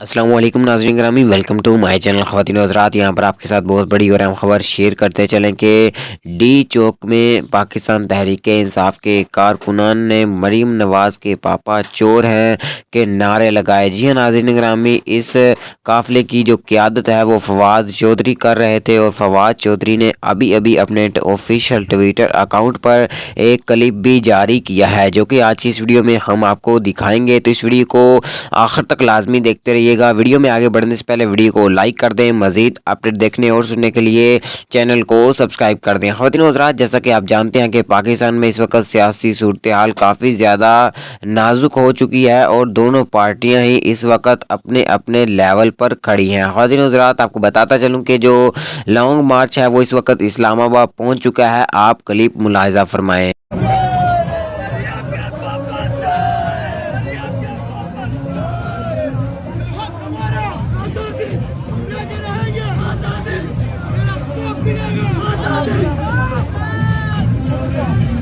अस्सलाम वालेकुम नाज़रीन ग्रामी, वेलकम टू माय चैनल। ख़वातीन व हज़रात, यहाँ पर आपके साथ बहुत बड़ी और अहम खबर शेयर करते चलें कि डी चौक में पाकिस्तान तहरीक-ए-इंसाफ के कारकुनान ने मरीम नवाज़ के पापा चोर हैं के नारे लगाए। जी हाँ नाज़रीन ग्रामी, इस काफ़िले की जो क़यादत है वो फवाद चौधरी कर रहे थे और फवाद चौधरी ने अभी अभी अपने ऑफिशियल ट्विटर अकाउंट पर एक क्लिप भी जारी किया है, जो कि आज की इस वीडियो में हम आपको दिखाएंगे। तो इस वीडियो को आखिर तक लाजमी देखते रहिए। वीडियो में आगे बढ़ने से पहले वीडियो को लाइक कर दें। मजीद अपडेट देखने और सुनने के लिए चैनल को सब्सक्राइब कर दें। ख़वातीन व हज़रात, जैसा कि आप जानते हैं कि पाकिस्तान में इस वक्त सियासी सूरत हाल काफ़ी ज़्यादा नाजुक हो चुकी है और दोनों पार्टियां ही इस वक्त अपने अपने लेवल पर खड़ी हैं। ख़वातीन व हज़रात, आपको बताता चलूँ कि जो लॉन्ग मार्च है वो इस वक्त इस्लामाबाद पहुँच चुका है। आप क्लिप मुलाहिज़ा फरमाएँ। Hadi.